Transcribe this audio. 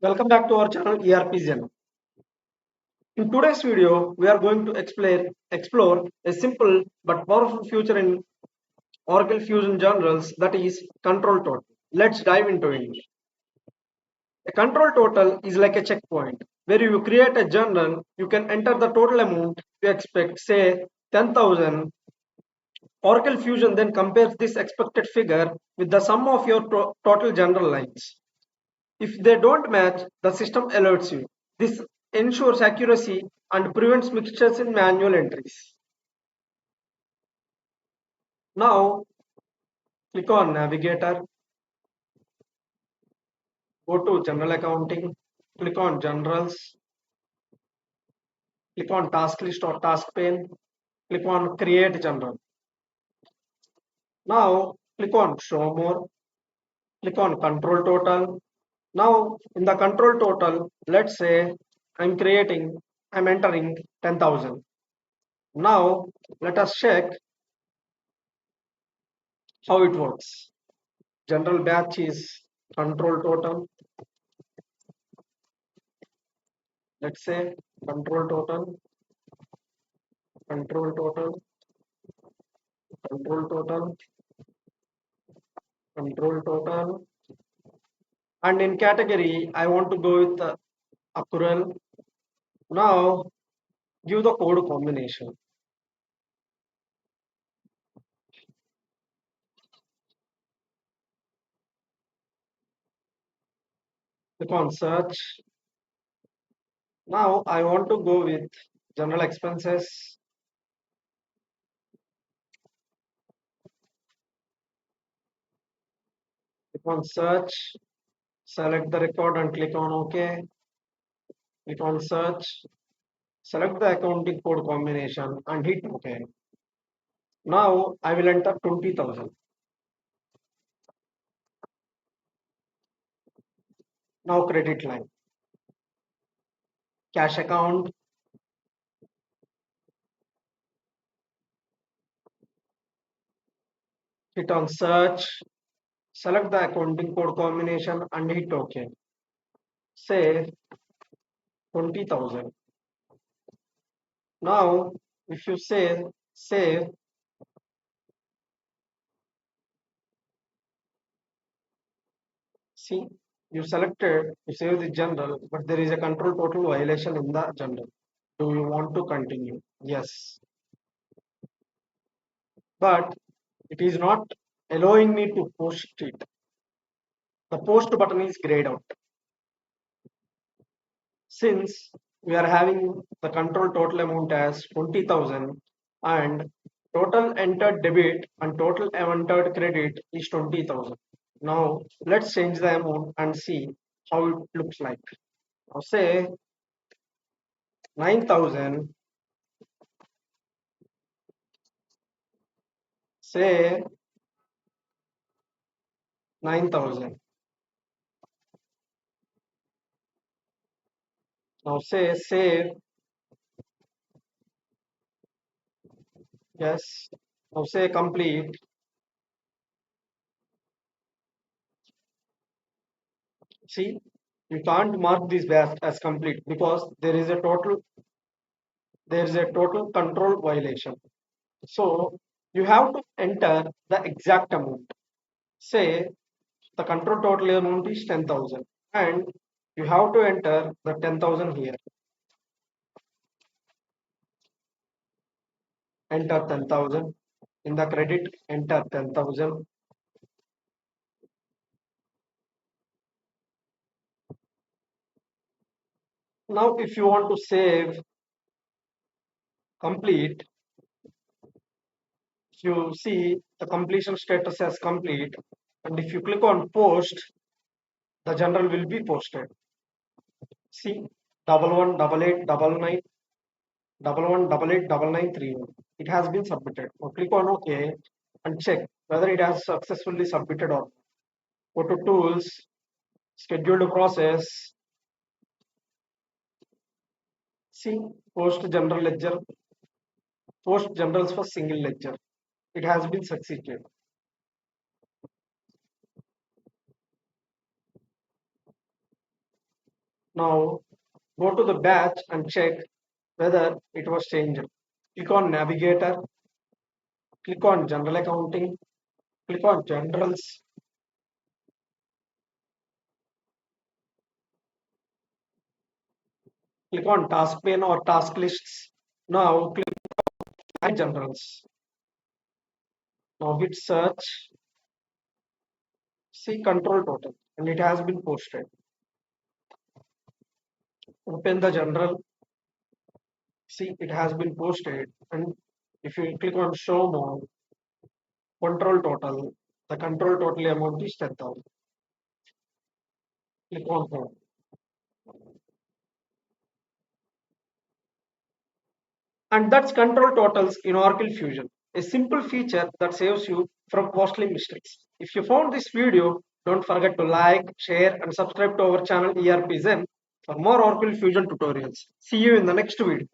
Welcome back to our channel ERPZEN. In today's video, we are going to explore a simple but powerful feature in Oracle Fusion Journals, that is control total. Let's dive into it. A control total is like a checkpoint where you create a journal. You can enter the total amount you expect, say 10,000. Oracle Fusion then compares this expected figure with the sum of your total journal lines. If they don't match, the system alerts you. This ensures accuracy and prevents mixtures in manual entries. Now, click on Navigator, go to General Accounting, click on Generals, click on Task List or Task Pane, click on Create General. Now, click on Show More, click on Control Total. Now, in the control total, let's say I'm entering 10,000. Now, let us check how it works. General batch is control total. Let's say control total, control total, control total, control total. And in category, I want to go with the accrual. Now give the code combination. Click on search. Now I want to go with general expenses. Click on search. Select the record and click on OK. Click on search. Select the accounting code combination and hit OK. Now I will enter 20,000. Now credit line. Cash account. Hit on search. Select the accounting code combination and hit OK. Say 20,000. Now, if you say save, see, you save the general, but there is a control total violation in the general. Do you want to continue? Yes. But it is not allowing me to post it. The post button is grayed out. Since we are having the control total amount as 20,000 and total entered debit and total entered credit is 20,000. Now let's change the amount and see how it looks like. Now say 9,000, say 9,000. Now say save, yes. Now say complete. See, you can't mark this batch as complete because there is a total control violation. So you have to enter the exact amount. Say the control total amount is 10,000 and you have to enter the 10,000 here. Enter 10,000. In the credit, enter 10,000. Now if you want to save complete, you see the completion status as complete, and if you click on post, the general will be posted. See, 118899 11889931. It has been submitted. Now click on OK and check whether it has successfully submitted or not. Go to tools, scheduled process. See, post general ledger, post generals for single ledger. It has been succeeded. Now go to the batch and check whether it was changed. Click on navigator, click on general accounting, click on generals, click on task pane or task lists. Now click on generals. Now hit search, see control total, and it has been posted. Open the general, see it has been posted, and if you click on show more, control total, the control total amount is 10,000. Click on home. And that's control totals in Oracle Fusion, a simple feature that saves you from costly mistakes. If you found this video, don't forget to like, share, and subscribe to our channel ERPZEN for more Oracle Fusion tutorials. See you in the next video.